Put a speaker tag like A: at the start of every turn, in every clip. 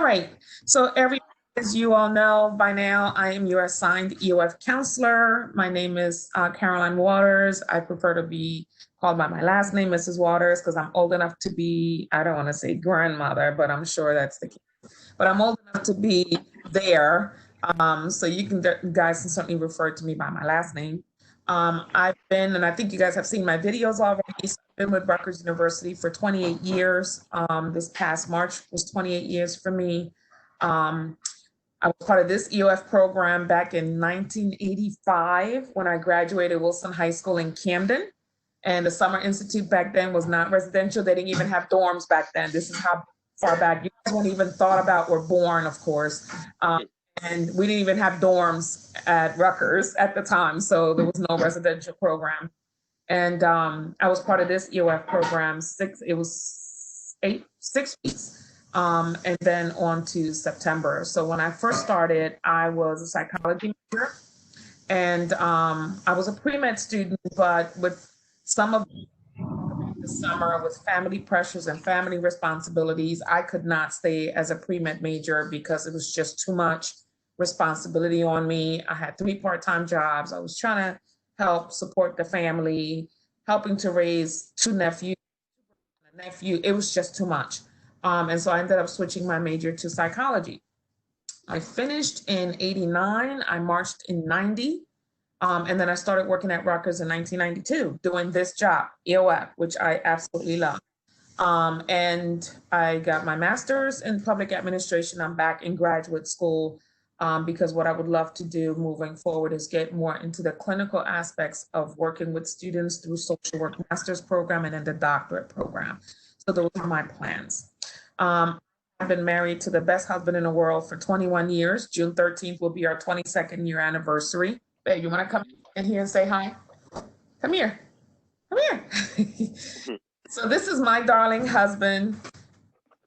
A: All right. So as you all know by now, I am your assigned EOF counselor. My name is Caroline Waters. I prefer to be called by my last name, Mrs. Waters, because I'm old enough to be, I don't want to say grandmother, but I'm sure that's the case. But I'm old enough to be there. So you guys can certainly refer to me by my last name. I've been, and I think you guys have seen my videos already. So I've been with Rutgers University for 28 years. This past March was 28 years for me. I was part of this EOF program back in 1985 when I graduated Wilson High School in Camden. And the Summer Institute back then was not residential. They didn't even have dorms back then. This is how far back you guys weren't even thought about were born, of course. And we didn't even have dorms at Rutgers at the time. So there was no residential program. And I was part of this EOF program, 6 weeks. And then on to September. So when I first started, I was a psychology major, and I was a pre-med student, but with some of the summer with family pressures and family responsibilities, I could not stay as a pre-med major because it was just too much responsibility on me. I had 3 part-time jobs. I was trying to help support the family, helping to raise 2 nephews, a nephew. It was just too much. And so I ended up switching my major to psychology. I finished in 89, I marched in 90, and then I started working at Rutgers in 1992, doing this job, EOF, which I absolutely love. And I got my master's in public administration. I'm back in graduate school because what I would love to do moving forward is get more into the clinical aspects of working with students through social work master's program and then the doctorate program. So those are my plans. I've been married to the best husband in the world for 21 years. June 13th will be our 22nd year anniversary. Babe, you want to come in here and say hi? Come here. Come here. So this is my darling husband.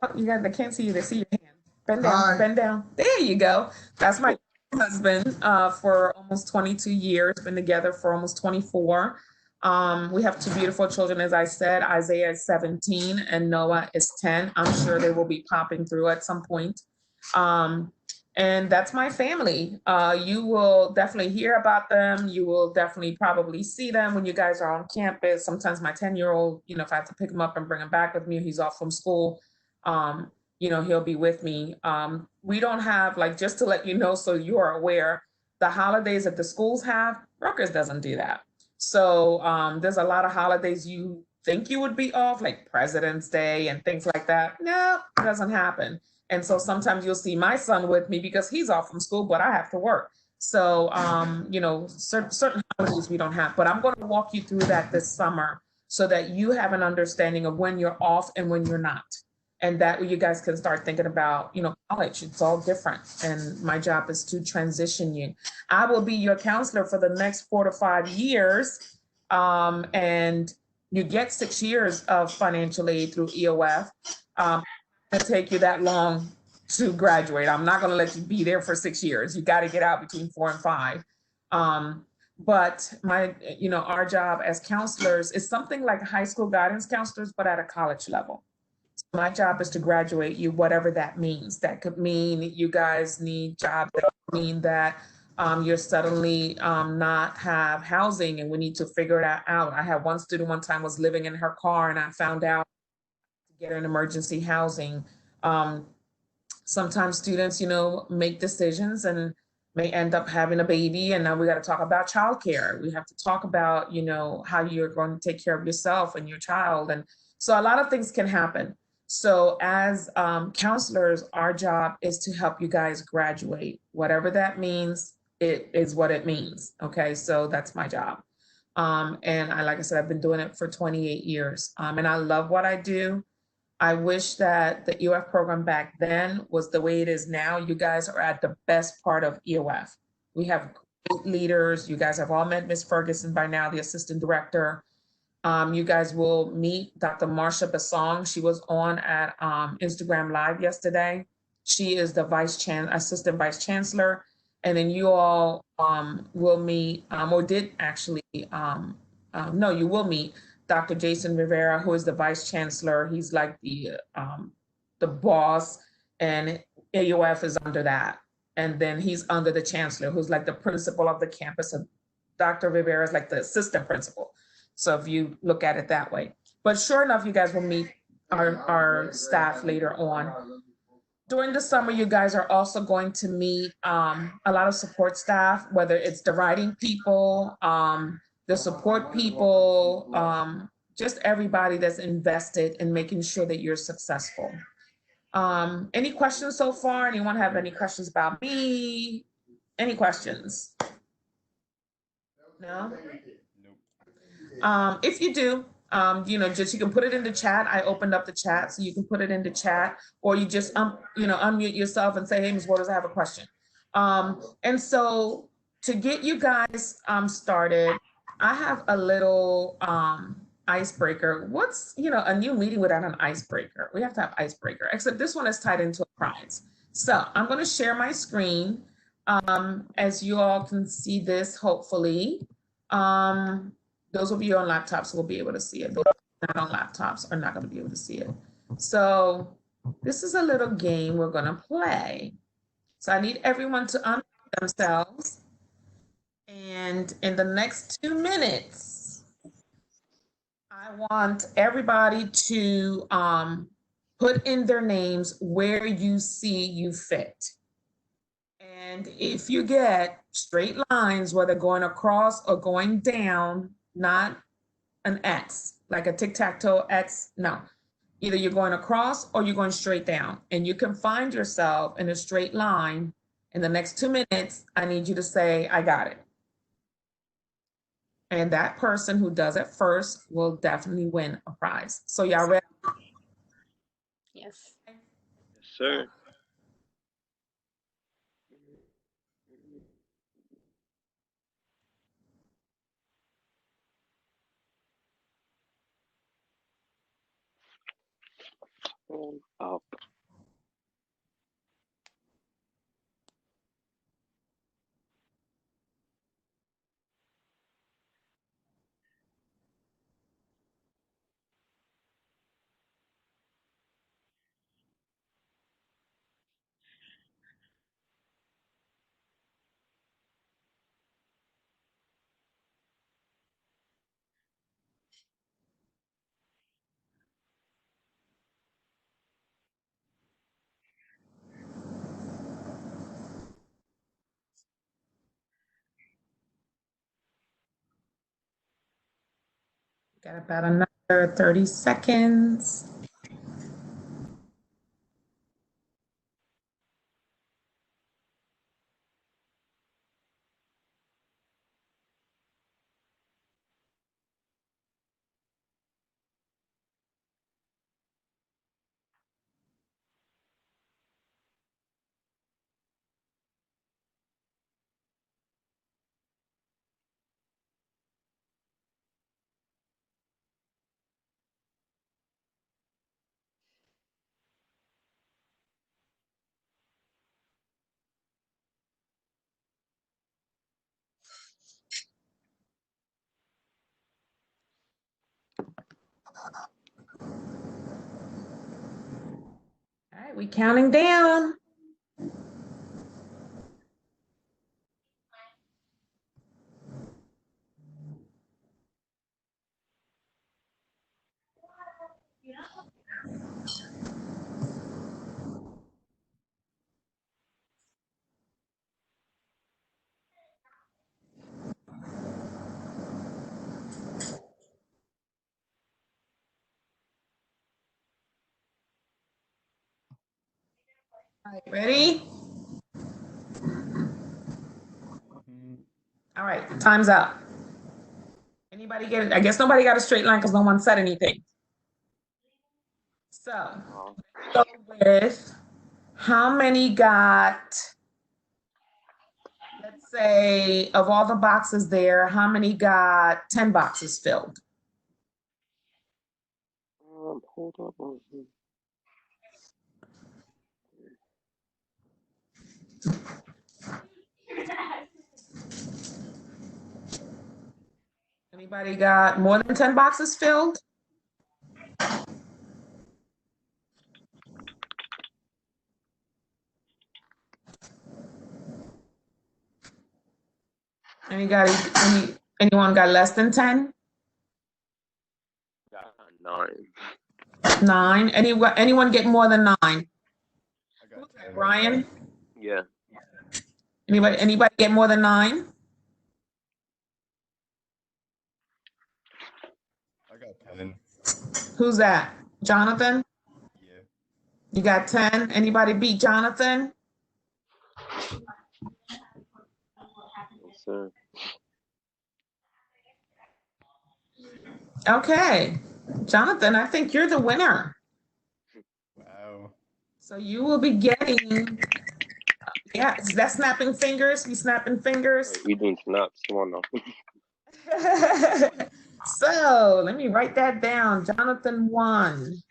A: Oh, you guys, they can't see you. They see your hand. Bend down. Hi. Bend down. There you go. That's my husband for almost 22 years. Been together for almost 24. We have 2 beautiful children, as I said. Isaiah is 17 and Noah is 10. I'm sure they will be popping through at some point. And that's my family. You will definitely hear about them. You will definitely probably see them when you guys are on campus. Sometimes my 10-year-old, if I have to pick him up and bring him back with me, he's off from school, he'll be with me. We don't have, just to let you know, so you are aware, the holidays that the schools have, Rutgers doesn't do that. So there's a lot of holidays you think you would be off, like President's Day and things like that. No, it doesn't happen. And so sometimes you'll see my son with me because he's off from school, but I have to work. So, certain holidays we don't have, but I'm going to walk you through that this summer so that you have an understanding of when you're off and when you're not. And that way you guys can start thinking about, college, it's all different. And my job is to transition you. I will be your counselor for the next 4 to 5 years. And you get 6 years of financial aid through EOF. It'll take you that long to graduate. I'm not going to let you be there for 6 years. You got to get out between 4 and 5. But our job as counselors is something like high school guidance counselors, but at a college level. My job is to graduate you, whatever that means. That could mean you guys need jobs. That could mean that you're suddenly not have housing and we need to figure that out. I had one student one time was living in her car and I found out to get her an emergency housing. Sometimes students, make decisions and may end up having a baby. And now we got to talk about childcare. We have to talk about, how you're going to take care of yourself and your child. And so a lot of things can happen. So as counselors, our job is to help you guys graduate. Whatever that means, it is what it means. Okay, so that's my job. And like I said, I've been doing it for 28 years. And I love what I do. I wish that the EOF program back then was the way it is now. You guys are at the best part of EOF. We have great leaders. You guys have all met Ms. Ferguson by now, the assistant director. You guys will meet Dr. Marsha Basong. She was on at Instagram Live yesterday. She is the assistant vice chancellor. And then you all will meet, you will meet Dr. Jason Rivera, who is the vice chancellor. He's like the boss. And EOF is under that. And then he's under the chancellor, who's like the principal of the campus. And Dr. Rivera is like the assistant principal. So if you look at it that way. But sure enough, you guys will meet our staff later on. During the summer, you guys are also going to meet a lot of support staff, whether it's the writing people, the support people, just everybody that's invested in making sure that you're successful. Any questions so far? Anyone have any questions about me? Any questions? No? If you do, just you can put it in the chat. I opened up the chat, so you can put it in the chat, or you just unmute yourself and say, "Hey, Ms. Waters, I have a question." And so to get you guys started, I have a little icebreaker. What's a new meeting without an icebreaker? We have to have icebreaker, except this one is tied into a prize. So I'm going to share my screen as you all can see this, hopefully. Those of you on laptops will be able to see it. Those not on laptops are not going to be able to see it. So this is a little game we're going to play. So I need everyone to unmute themselves. And in the next 2 minutes, I want everybody to put in their names where you see you fit. And if you get straight lines, whether going across or going down, not an X, like a tic-tac-toe X, no. Either you're going across or you're going straight down. And you can find yourself in a straight line. In the next 2 minutes, I need you to say, I got it. And that person who does it first will definitely win a prize. So y'all ready?
B: Yes.
C: Yes, sir. Up.
A: Got about another 30 seconds. All right, we counting down. All right, ready? All right, time's up. Anybody get it? I guess nobody got a straight line because no one said anything. So, go with how many got, let's say, of all the boxes there, how many got 10 boxes filled?
C: Hold up.
A: Anybody got more than 10 boxes filled? Anyone got less than 10?
C: Got 9.
A: 9? Anyone get more than 9?
B: I got 10.
A: Brian?
C: Yeah.
A: Anybody get more than 9?
B: I got 10.
A: Who's that? Jonathan?
B: Yeah.
A: You got 10? Anybody beat Jonathan?
C: Yes, sir.
A: Okay. Jonathan, I think you're the winner.
B: Wow.
A: So you will be getting, yeah, is that snapping fingers? You snapping fingers?
C: Wait, we doing snaps. Come on now.
A: So let me write that down. Jonathan won.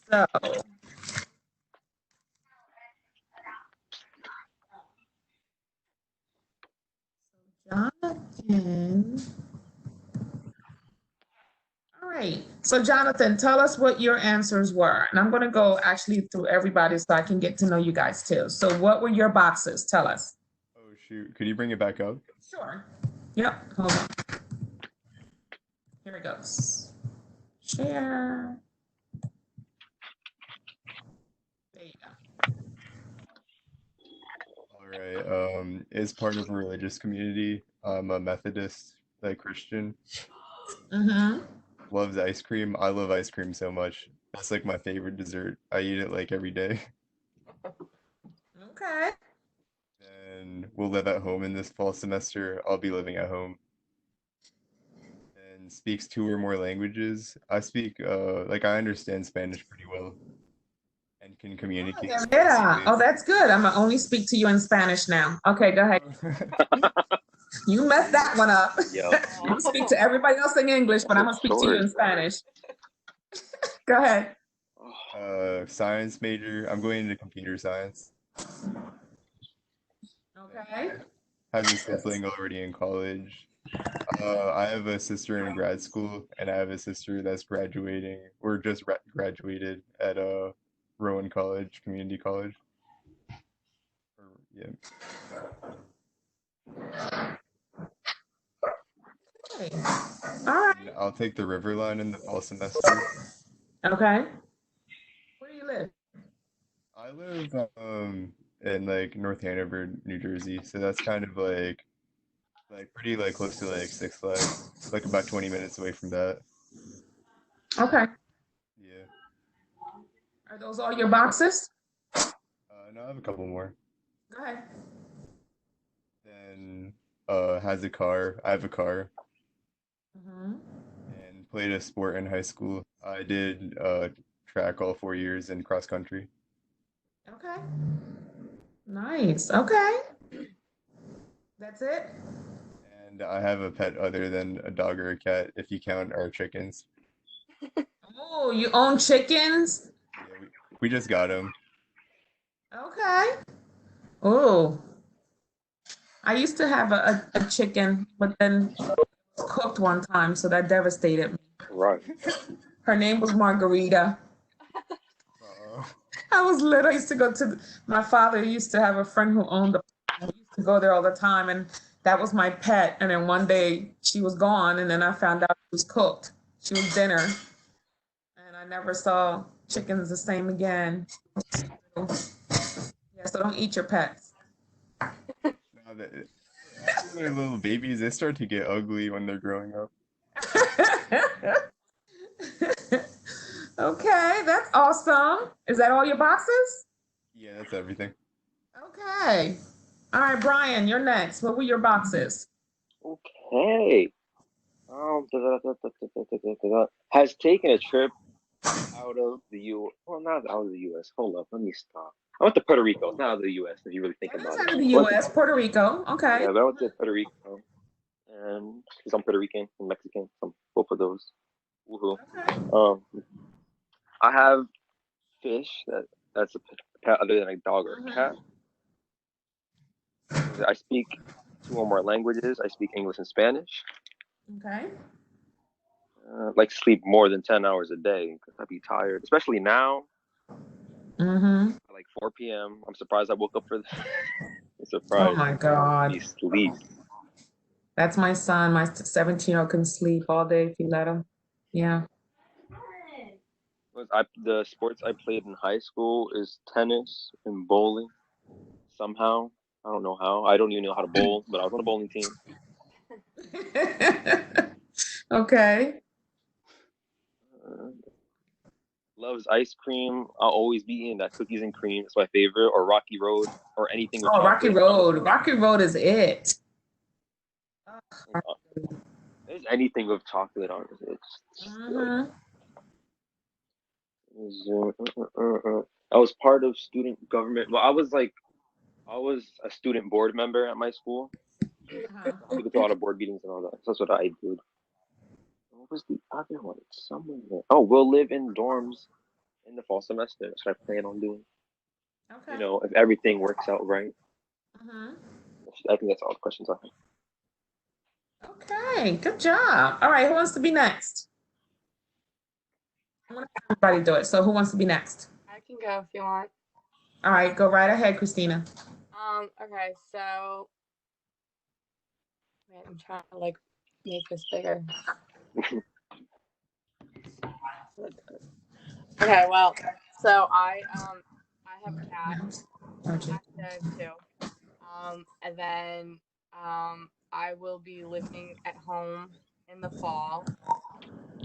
A: So Jonathan. All right. So Jonathan, tell us what your answers were. And I'm going to go actually through everybody so I can get to know you guys too. So what were your boxes? Tell us.
B: Oh shoot. Could you bring it back up?
A: Sure. Yep. Hold on. Here it goes. Share. There you go.
B: All right. Is part of a religious community. I'm a Methodist, like Christian.
A: Mm-hmm.
B: Loves ice cream. I love ice cream so much. That's like my favorite dessert. I eat it like every day.
A: Okay.
B: And we'll live at home in this fall semester. I'll be living at home. And speaks 2 or more languages. I speak like I understand Spanish pretty well and can communicate.
A: Yeah. Oh, that's good. I'm gonna only speak to you in Spanish now. Okay, go ahead. You messed that one up.
C: Yo.
A: I'm gonna speak to everybody else in English, but I'm gonna speak to you in Spanish. Go ahead.
B: Science major. I'm going into computer science.
A: Okay.
B: Have a sibling already in college. I have a sister in grad school, and I have a sister that's graduating or just graduated at Rowan College, Community College. Yeah.
A: Okay. All right.
B: And I'll take the River Line in the fall semester.
A: Okay. Where do you live?
B: I live in like North Hanover, New Jersey, so that's kind of like pretty like close to like Six Flags, like about 20 minutes away from that.
A: Okay.
B: Yeah.
A: Are those all your boxes?
B: No, I have a couple more.
A: Go ahead.
B: Then has a car. I have a car.
A: Mm-hmm.
B: And played a sport in high school. I did track all 4 years and cross country.
A: Okay. Nice. Okay. That's it?
B: And I have a pet other than a dog or a cat, if you count our chickens.
A: Oh, you own chickens?
B: Yeah, we just got them.
A: Okay. Oh, I used to have a chicken, but then it was cooked one time, so that devastated me.
C: Right.
A: Her name was Margarita. I was little. I used to go to, my father used to have a friend who owned we used to go there all the time, and that was my pet. And then one day she was gone, and then I found out she was cooked. She was dinner. And I never saw chickens the same again. Yeah, so don't eat your pets.
B: Now that they're little babies, they start to get ugly when they're growing up.
A: Okay, that's awesome. Is that all your boxes?
B: Yeah, that's everything.
A: Okay. All right, Brian, you're next. What were your boxes?
C: Okay. Has taken a trip out of the U. Well, not out of the U.S. Hold up, let me stop. I went to Puerto Rico. It's not out of the U.S. If you really think about
A: Out
C: it.
A: of the U.S., Puerto Rico. Okay.
C: Yeah, but I went to Puerto Rico, and because I'm Puerto Rican and Mexican, so both of those. Woohoo.
A: Okay.
C: I have fish that's a pet other than a dog or a cat. I speak 2 or more languages. I speak English and Spanish.
A: Okay.
C: Like sleep more than 10 hours a day because I'd be tired, especially now. Like 4 p.m. I'm surprised I woke up for this. I'm surprised.
A: Oh my God.
C: Be sleep.
A: That's my son. My 17-year-old can sleep all day if you let him. Yeah.
C: The sports I played in high school is tennis and bowling. Somehow, I don't know how. I don't even know how to bowl, but I was on a bowling team.
A: Okay.
C: Loves ice cream. I'll always be eating that cookies and cream. It's my favorite. Or Rocky Road, or anything with
A: Oh, Rocky
C: chocolate.
A: Road. Rocky Road is it.
C: There's anything with chocolate on it. It's
A: Mhm.
C: I was part of student government. Well, I was a student board member at my school.
A: Uh-huh.
C: I had to go to all the board meetings and all that. So that's what I did. What was the other one? It's somewhere there. Oh, we'll live in dorms in the fall semester. That's what I plan on doing.
A: Okay.
C: You know, if everything works out right.
A: Mhm.
C: I think that's all the questions I have.
A: Okay, good job. All right, who wants to be next? I'm gonna have everybody do it. So who wants to be next?
D: I can go if you want.
A: All right, go right ahead, Christina.
D: Okay, so wait, I'm trying to like make this bigger. Okay, well, so I have a cat.
A: Okay.
D: I have two. And then I will be living at home in the fall.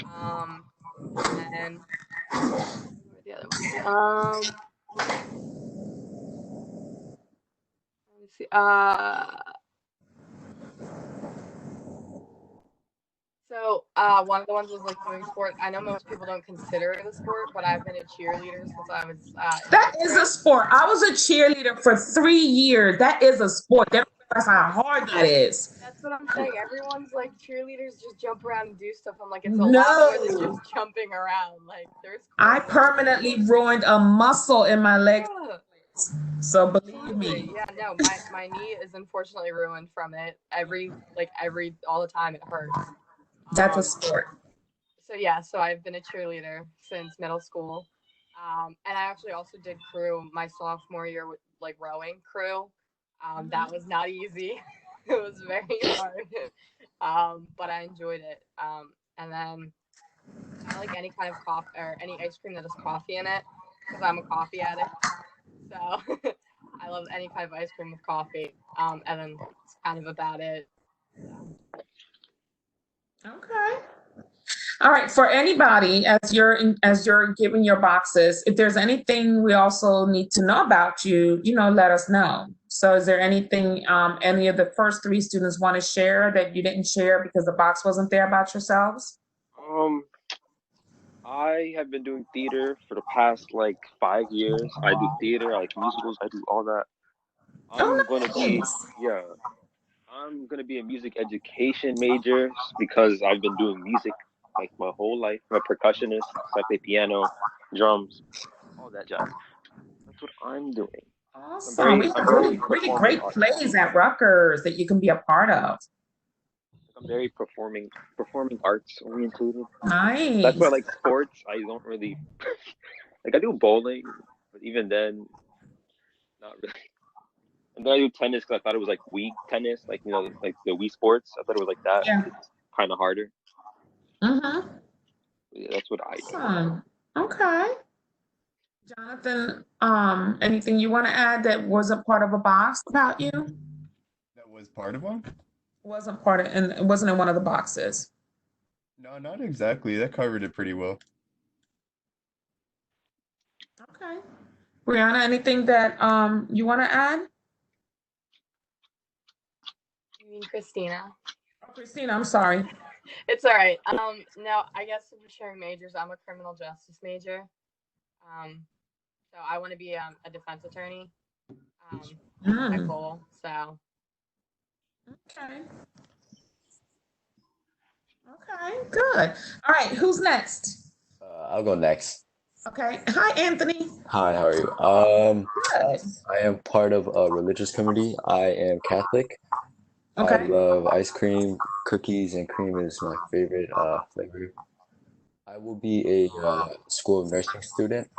D: And where's the other one? Let me see. So one of the ones was like doing sport. I know most people don't consider it a sport, but I've been a cheerleader since I was
A: That is a sport. I was a cheerleader for 3 years. That is a sport. That's how hard that is.
D: That's what I'm saying. Everyone's like cheerleaders just jump around and do stuff. I'm like, it's a lot more than just jumping around. Like there's
A: I permanently ruined a muscle in my leg. So believe me.
D: Yeah, no, my knee is unfortunately ruined from it. All the time it hurts.
A: That's a sport.
D: So yeah, so I've been a cheerleader since middle school. And I actually also did crew my sophomore year with like rowing crew. That was not easy. It was very hard. But I enjoyed it. And then I like any kind of coffee or any ice cream that has coffee in it because I'm a coffee addict. So I love any kind of ice cream with coffee. And then it's kind of about it.
A: Okay. All right. For anybody, as you're giving your boxes, if there's anything we also need to know about you, let us know. So, is there anything any of the first 3 students want to share that you didn't share because the box wasn't there about yourselves?
C: I have been doing theater for the past 5 years. I do theater, I like musicals, I do all that. I'm gonna be a music education major because I've been doing music my whole life. I'm a percussionist, so I play piano, drums, all that jazz. That's what I'm doing.
A: Awesome. We have really great plays at Rutgers that you can be a part of.
C: I'm very performing arts oriented.
A: Nice.
C: That's why sports. I don't really I do bowling, but even then, not really. And then I do tennis because I thought it was Wii tennis, the Wii Sports. I thought it was like that.
A: Yeah.
C: It's kind of harder.
A: Mm-hmm.
C: Yeah, that's what I do.
A: Awesome. Okay. Jonathan, anything you want to add that wasn't part of a box about you?
B: That was part of one?
A: Wasn't part of, and it wasn't in one of the boxes.
B: No, not exactly. That covered it pretty well.
A: Okay. Brianna, anything that you want to add?
D: You mean Christina?
A: Oh, Christina, I'm sorry.
D: It's all right. No, I guess if we're sharing majors, I'm a criminal justice major. So I want to be a defense attorney. My goal. So.
A: Okay. Okay, good. All right, who's next?
E: I'll go next.
A: Okay. Hi, Anthony.
E: Hi, how are you?
A: Good.
E: I am part of a religious community. I am Catholic.
A: Okay.
E: I love ice cream. Cookies and cream is my favorite flavor. I will be a school of nursing student.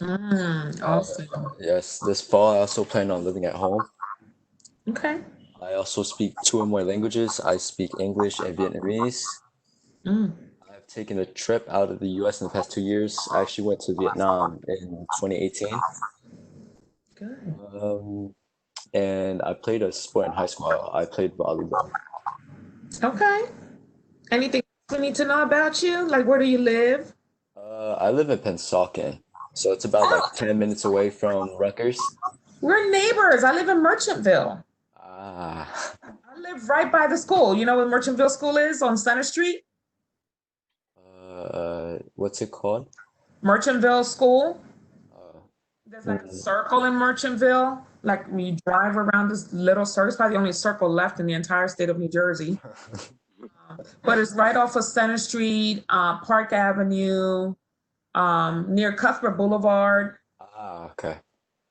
A: Awesome.
E: Yes, this fall I also plan on living at home.
A: Okay.
E: I also speak 2 or more languages. I speak English and Vietnamese.
A: Mm,
E: I've taken a trip out of the US in the past 2 years. I actually went to Vietnam in 2018.
A: good.
E: Um, and I played a sport in high school. I played volleyball.
A: Okay. Anything else we need to know about you? Like, where do you live?
E: I live in Pennsauken, so it's about like
A: Oh,
E: 10 minutes away from Rutgers.
A: we're neighbors. I live in Merchantville.
E: Ah,
A: I live right by the school. You know where Merchantville School is on Center Street?
E: what's it called?
A: Merchantville School.
E: Uh,
A: There's like a
E: mm,
A: circle in Merchantville. Like when you drive around this little circle, it's probably the only circle left in the entire state of New Jersey. But it's right off of Center Street, Park Avenue, near Cuthbert Boulevard.
E: okay.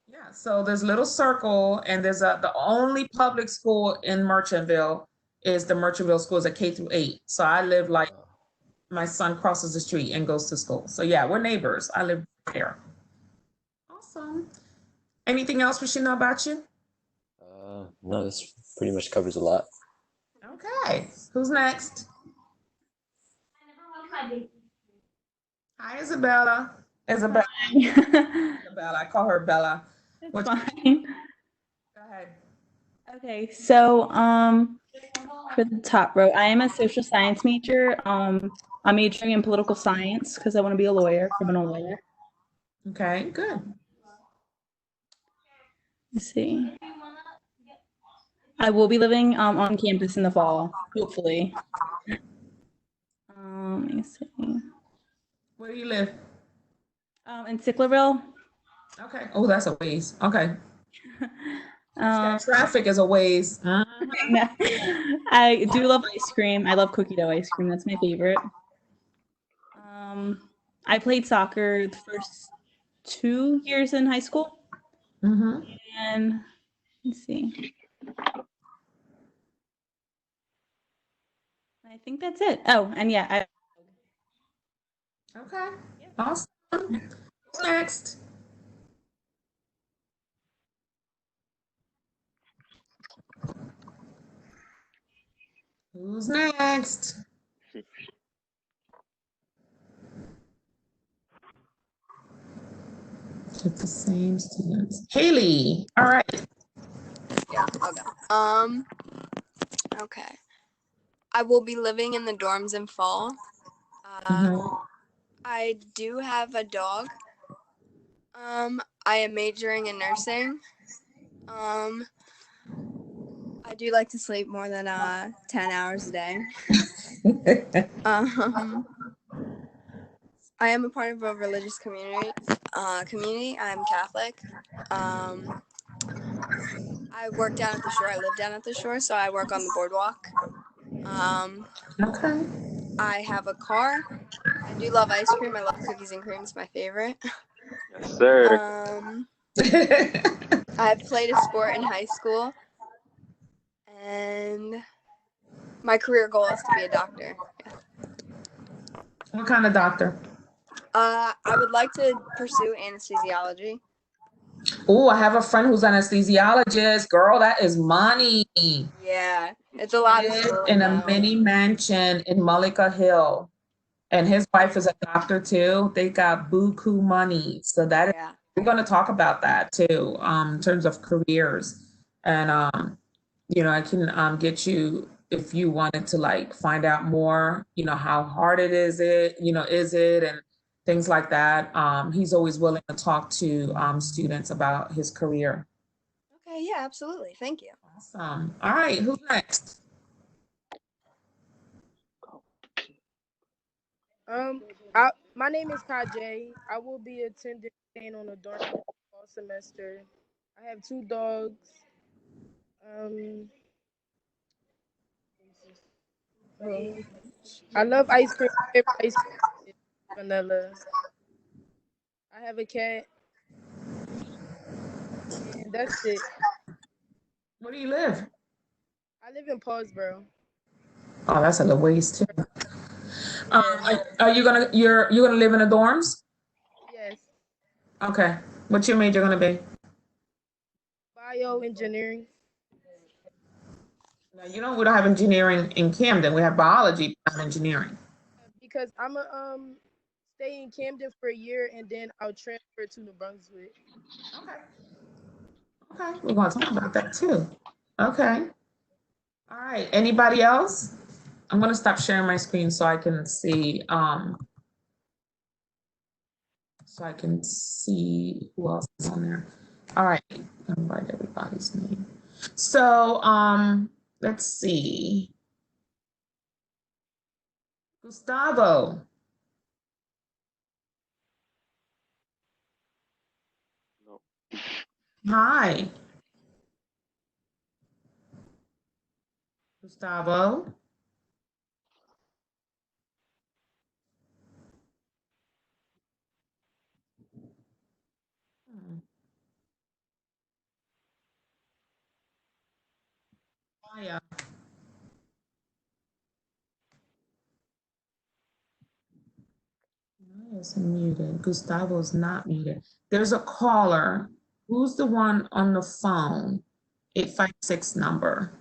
A: Yeah, so there's a little circle, and there's the only public school in Merchantville is the Merchantville School, is a K through 8. So I live like my son crosses the street and goes to school. So yeah, we're neighbors. I live there. Awesome. Anything else we should know about you?
E: No, this pretty much covers a lot.
A: Okay. Who's next? Hi, Isabella. Isabella. Isabella. I call her Bella.
F: It's fine.
A: Go ahead.
F: Okay, so for the top row, I am a social science major. I'm majoring in political science because I want to be a lawyer, criminal lawyer.
A: Okay, good.
F: Let's see. I will be living on campus in the fall, hopefully. Let me see.
A: Where do you live?
F: In Sicklerville.
A: Okay. Oh, that's a ways. Okay. Traffic is a ways.
F: I do love ice cream. I love cookie dough ice cream. That's my favorite. I played soccer the first 2 years in high school.
A: Mm-hmm.
F: And let's see. I think that's it. Oh, and yeah.
A: Okay. Awesome. Who's next? Who's next? It's the same students. Haley. All right.
G: Yeah, okay. Okay. I will be living in the dorms in fall. I do have a dog. I am majoring in nursing. I do like to sleep more than 10 hours a day. I am a part of a religious community. I'm Catholic. I work down at the shore. I live down at the shore, so I work on the boardwalk.
A: Okay.
G: I have a car. I do love ice cream. I love cookies and cream. It's my favorite.
C: Yes, sir.
G: I've played a sport in high school, and my career goal is to be a doctor. Yeah.
A: What kind of doctor?
G: I would like to pursue anesthesiology.
A: Oh, I have a friend who's an anesthesiologist. Girl, that is money.
G: Yeah, it's a lot of school.
A: In a mini mansion in Mullica Hill. And his wife is a doctor too. They got buku money. So that
G: Yeah.
A: we're going to talk about that too, in terms of careers. And, I can get you, if you wanted to like find out more, how hard it is, and things like that. He's always willing to talk to students about his career.
G: Okay, yeah, absolutely. Thank you.
A: Awesome. All right, who's next?
H: My name is Kajay. I will be attending staying on a dorm fall semester. I have 2 dogs. I love ice cream. Favorite ice cream is vanilla. I have a cat. And that's it.
A: Where do you live?
H: I live in Paulsboro.
A: Oh, that's a little ways too. Are you gonna you're gonna live in the dorms?
H: Yes.
A: Okay. What's your major gonna be?
H: Bioengineering.
A: Now, we don't have engineering in Camden. We have biology, not engineering.
H: Because I'm a stay in Camden for a year and then I'll transfer to New Brunswick.
A: Okay. Okay, we're going to talk about that too. Okay. All right. Anybody else? I'm going to stop sharing my screen so I can see who else is on there. All right. I'll write everybody's name. So let's see. Gustavo.
C: No.
A: Hi. Gustavo. Maya. Maya's muted. Gustavo's not muted. There's a caller. Who's the one on the phone? 856 number.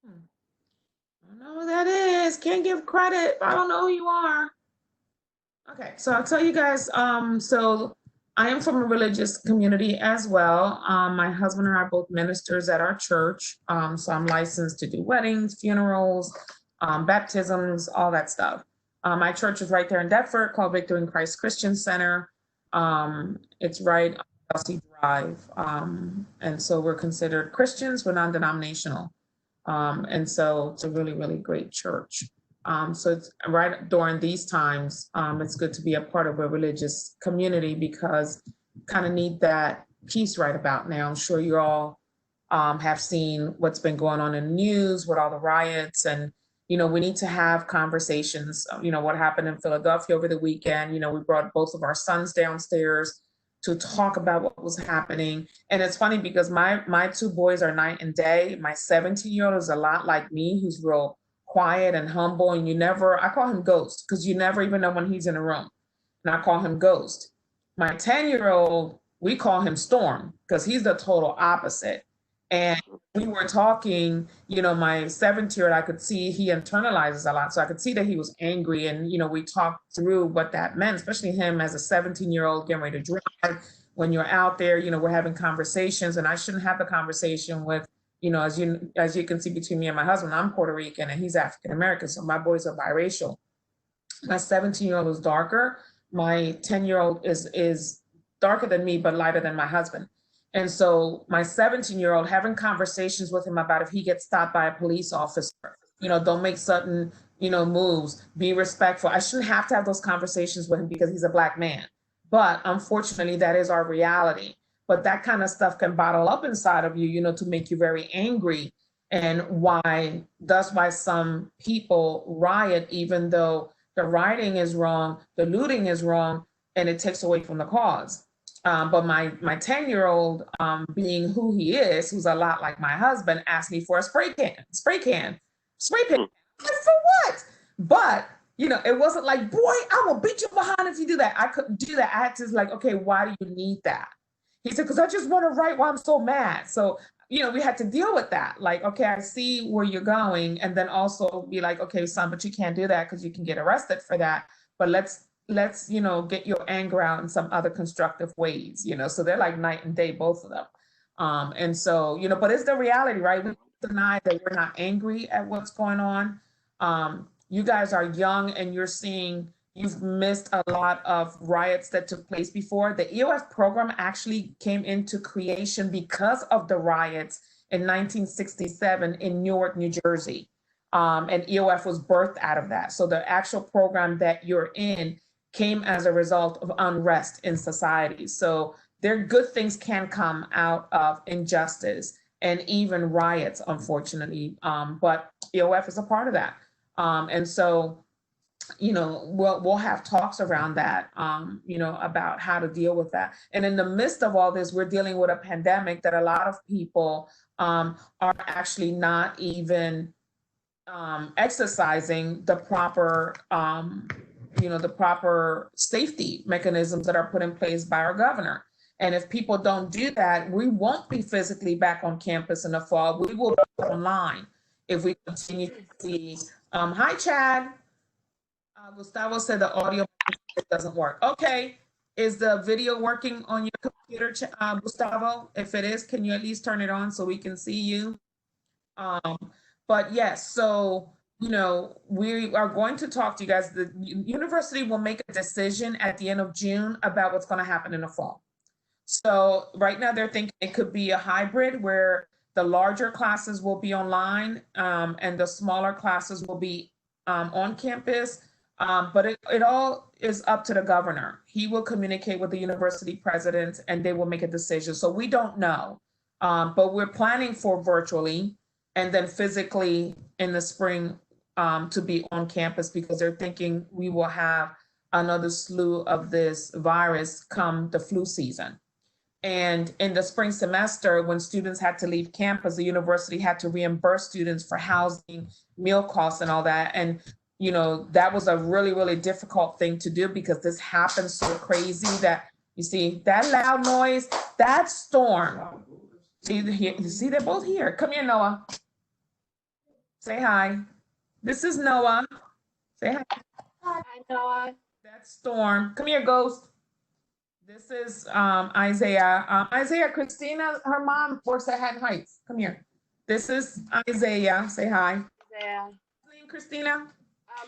A: I don't know who that is. Can't give credit. I don't know who you are. Okay, so I'll tell you guys. So I am from a religious community as well. My husband and I are both ministers at our church. So I'm licensed to do weddings, funerals, baptisms, all that stuff. My church is right there in Deptford, called Victory in Christ Christian Center. It's right on Chelsea Drive. And so we're considered Christians. We're non-denominational. And so it's a really, really great church. So it's right during these times, it's good to be a part of a religious community because kind of need that peace right about now. I'm sure you all have seen what's been going on in the news with all the riots, and we need to have conversations. What happened in Philadelphia over the weekend. We brought both of our sons downstairs to talk about what was happening. And it's funny because my two boys are night and day. My 17-year-old is a lot like me. He's real quiet and humble, and I call him Ghost because you never even know when he's in a room. And I call him Ghost. My 10-year-old, we call him Storm because he's the total opposite. And we were talking, my 17-year-old, I could see he internalizes a lot. So I could see that he was angry. And, we talked through what that meant, especially him as a 17-year-old getting ready to drive. When you're out there, we're having conversations, and I shouldn't have the conversation with, as you can see between me and my husband, I'm Puerto Rican and he's African American. So my boys are biracial. My 17-year-old is darker. My 10-year-old is darker than me, but lighter than my husband. And so my 17-year-old, having conversations with him about if he gets stopped by a police officer, don't make certain, moves, be respectful. I shouldn't have to have those conversations with him because he's a Black man. But unfortunately, that is our reality. But that kind of stuff can bottle up inside of you, to make you very angry. And that's why some people riot, even though the rioting is wrong, the looting is wrong, and it takes away from the cause. But my 10-year-old, being who he is, who's a lot like my husband, asked me for a spray pan. I'm like, for what? But it wasn't like, boy, I will beat you behind if you do that. I couldn't do that. I had to okay, why do you need that? He said, because I just want to write why I'm so mad. So, we had to deal with that. Like, okay, I see where you're going. And then also be like, okay, son, but you can't do that because you can get arrested for that. But let's get your anger out in some other constructive ways, so they're like night and day, both of them. And so, but it's the reality, right? We deny that we're not angry at what's going on. You guys are young and you've missed a lot of riots that took place before. The EOF program actually came into creation because of the riots in 1967 in Newark, New Jersey. And EOF was birthed out of that. So the actual program that you're in came as a result of unrest in society. So good things can come out of injustice and even riots, unfortunately. But EOF is a part of that. And so, we'll have talks around that, about how to deal with that. And in the midst of all this, we're dealing with a pandemic that a lot of people are actually not even exercising the proper the proper safety mechanisms that are put in place by our governor. And if people don't do that, we won't be physically back on campus in the fall. We will be online if we continue to see. Hi, Chad. Gustavo said the audio doesn't work. Okay. Is the video working on your computer, Gustavo? If it is, can you at least turn it on so we can see you? But yes, so, we are going to talk to you guys. The university will make a decision at the end of June about what's going to happen in the fall. So right now they're thinking it could be a hybrid where the larger classes will be online and the smaller classes will be on campus. But it all is up to the governor. He will communicate with the university presidents and they will make a decision. So we don't know, but we're planning for virtually and then physically in the spring to be on campus because they're thinking we will have another slew of this virus come the flu season. And in the spring semester, when students had to leave campus, the university had to reimburse students for housing, meal costs and all that. And that was a really, really difficult thing to do because this happens so crazy that you see that loud noise, that storm. You see, they're both here. Come here, Noah. Say hi. This is Noah. Say hi.
D: Hi, Noah.
A: That storm. Come here, Ghost. This is Isaiah. Isaiah, Christina, her mom works at Haddon Heights. Come here. This is Isaiah. Say hi.
D: Isaiah.
A: What's your name, Christina?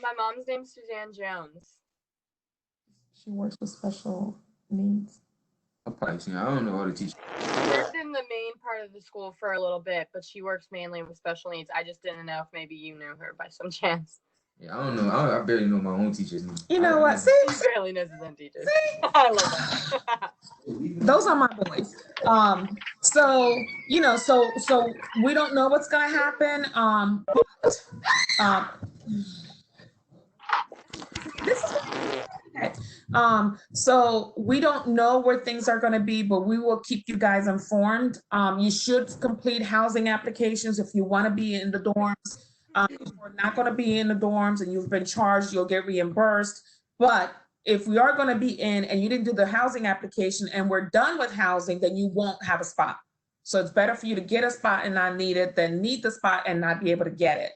D: My mom's name's Suzanne Jones.
A: She works with special needs.
I: I don't know how to teach.
D: She worked in the main part of the school for a little bit, but she works mainly with special needs. I just didn't know if maybe you knew her by some chance.
I: Yeah, I don't know. I barely know my own teachers.
A: You know what? See?
D: He barely knows his own teachers. I love that.
A: Those are my boys. So we don't know what's gonna happen. So we don't know where things are going to be, but we will keep you guys informed. You should complete housing applications if you want to be in the dorms. If we're not going to be in the dorms and you've been charged, you'll get reimbursed. But if we are going to be in and you didn't do the housing application and we're done with housing, then you won't have a spot. So it's better for you to get a spot and not need it than need the spot and not be able to get it.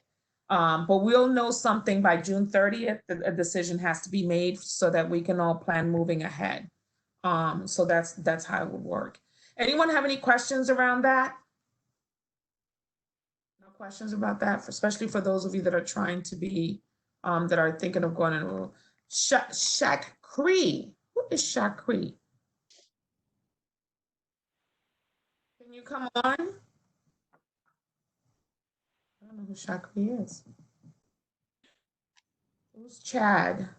A: But we'll know something by June 30th. A decision has to be made so that we can all plan moving ahead. So that's how it will work. Anyone have any questions around that? No questions about that, especially for those of you that are trying to be, that are thinking of going in. Shakri. Who is Shakri? Can you come on? I don't know who Shakri is. Who's Chad?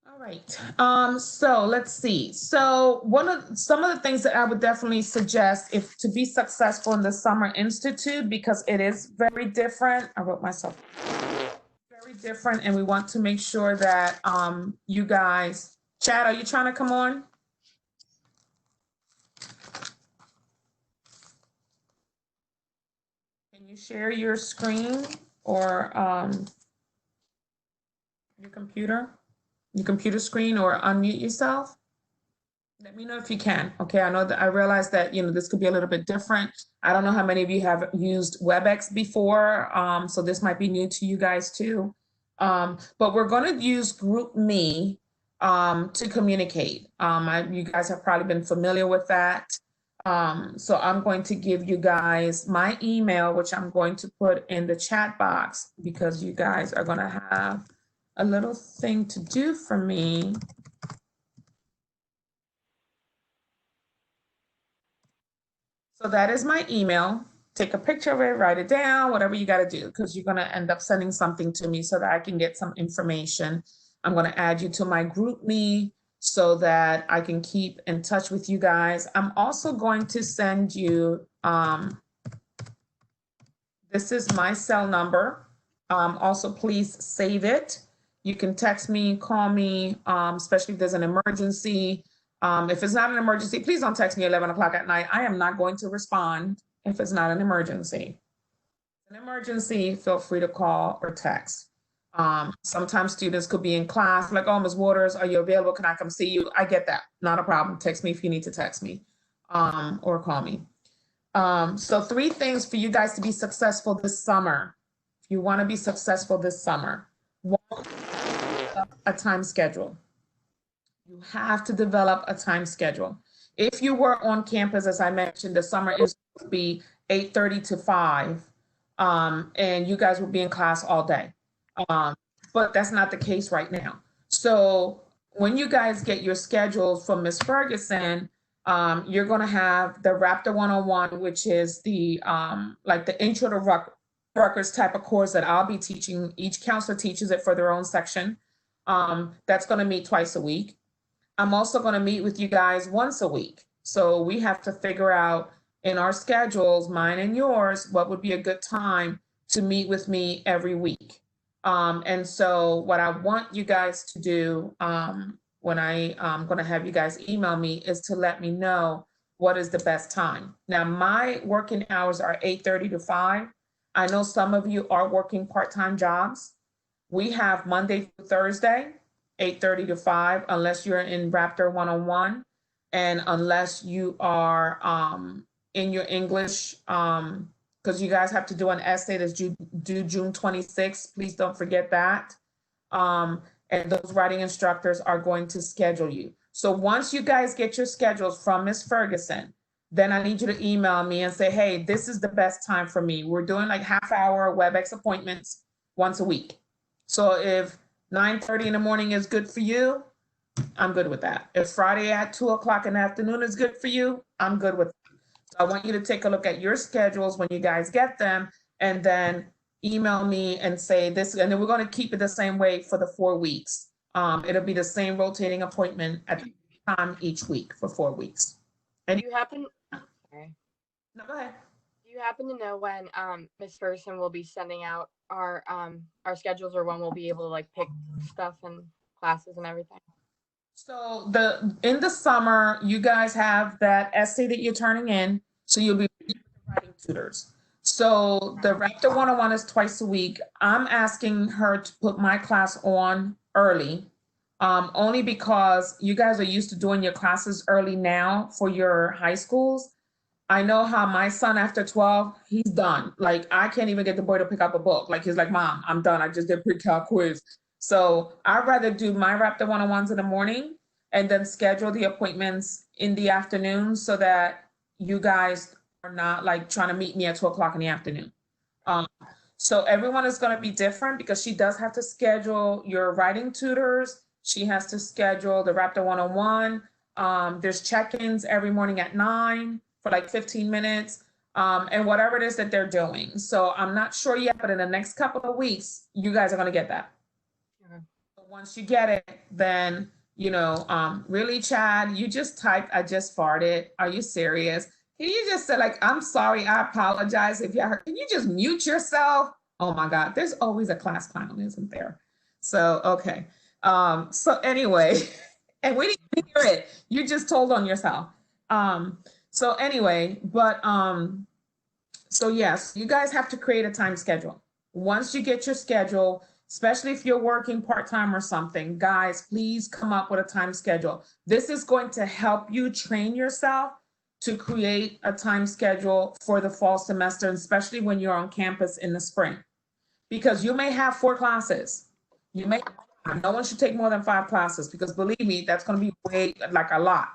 A: All right. So let's see. So some of the things that I would definitely suggest if to be successful in the Summer Institute, because it is very different. I wrote myself. Very different, and we want to make sure that you guys, Chad, are you trying to come on? Can you share your screen or your computer screen, or unmute yourself? Let me know if you can. Okay, I know that I realize that this could be a little bit different. I don't know how many of you have used WebEx before, so this might be new to you guys too. But we're going to use GroupMe to communicate. You guys have probably been familiar with that. So I'm going to give you guys my email, which I'm going to put in the chat box because you guys are going to have a little thing to do for me. So that is my email. Take a picture of it, write it down, whatever you got to do, because you're going to end up sending something to me so that I can get some information. I'm going to add you to my GroupMe so that I can keep in touch with you guys. I'm also going to send you, this is my cell number. Also, please save it. You can text me, call me, especially if there's an emergency. If it's not an emergency, please don't text me 11 o'clock at night. I am not going to respond if it's not an emergency. An emergency, feel free to call or text. Sometimes students could be in class, like, oh, Ms. Waters, are you available? Can I come see you? I get that. Not a problem. Text me if you need to text me, or call me. So 3 things for you guys to be successful this summer. If you want to be successful this summer, 1, a time schedule. You have to develop a time schedule. If you were on campus, as I mentioned, the summer is supposed to be 8:30 to 5, and you guys will be in class all day. But that's not the case right now. So when you guys get your schedules from Ms. Ferguson, you're going to have the Raptor 101, which is the like the intro to Rutgers type of course that I'll be teaching. Each counselor teaches it for their own section. That's going to meet twice a week. I'm also going to meet with you guys once a week. So we have to figure out in our schedules, mine and yours, what would be a good time to meet with me every week. And so what I want you guys to do when I'm going to have you guys email me is to let me know what is the best time. Now, my working hours are 8:30 to 5. I know some of you are working part-time jobs. We have Monday through Thursday, 8:30 to 5, unless you're in Raptor 101 and unless you are in your English, because you guys have to do an essay that's due June 26th. Please don't forget that. And those writing instructors are going to schedule you. So once you guys get your schedules from Ms. Ferguson, then I need you to email me and say, hey, this is the best time for me. We're doing like half-hour WebEx appointments once a week. So if 9:30 in the morning is good for you, I'm good with that. If Friday at 2 o'clock in the afternoon is good for you, I'm good with that. So I want you to take a look at your schedules when you guys get them, and then email me and say this, and then we're going to keep it the same way for the 4 weeks. It'll be the same rotating appointment at the time each week for 4 weeks. And
D: Do you happen? Sorry.
A: No, go ahead.
D: Do you happen to know when Ms. Ferguson will be sending out our schedules, or when we'll be able to like pick stuff and classes and everything?
A: So in the summer, you guys have that essay that you're turning in, so you'll be writing tutors. So the Raptor 101 is twice a week. I'm asking her to put my class on early, only because you guys are used to doing your classes early now for your high schools. I know how my son after 12, he's done. Like, I can't even get the boy to pick up a book. Like, he's like, Mom, I'm done. I just did pre-cal quiz. So I'd rather do my Raptor 101s in the morning and then schedule the appointments in the afternoon so that you guys are not like trying to meet me at 2 o'clock in the afternoon. So everyone is going to be different because she does have to schedule your writing tutors. She has to schedule the Raptor 101. There's check-ins every morning at 9 for like 15 minutes, and whatever it is that they're doing. So I'm not sure yet, but in the next couple of weeks, you guys are going to get that.
D: Okay.
A: So once you get it, then, you know, really, Chad, you just typed, I just farted. Are you serious? Can you just say, like, I'm sorry, I apologize if you heard. Can you just mute yourself? Oh my God, there's always a class clown, isn't there? So, okay. So anyway, and we didn't hear it. You just told on yourself. So anyway, but so yes, you guys have to create a time schedule. Once you get your schedule, especially if you're working part-time or something, guys, please come up with a time schedule. This is going to help you train yourself to create a time schedule for the fall semester, especially when you're on campus in the spring, because you may have 4 classes. You may, no one should take more than 5 classes, because believe me, that's going to be way, like, a lot.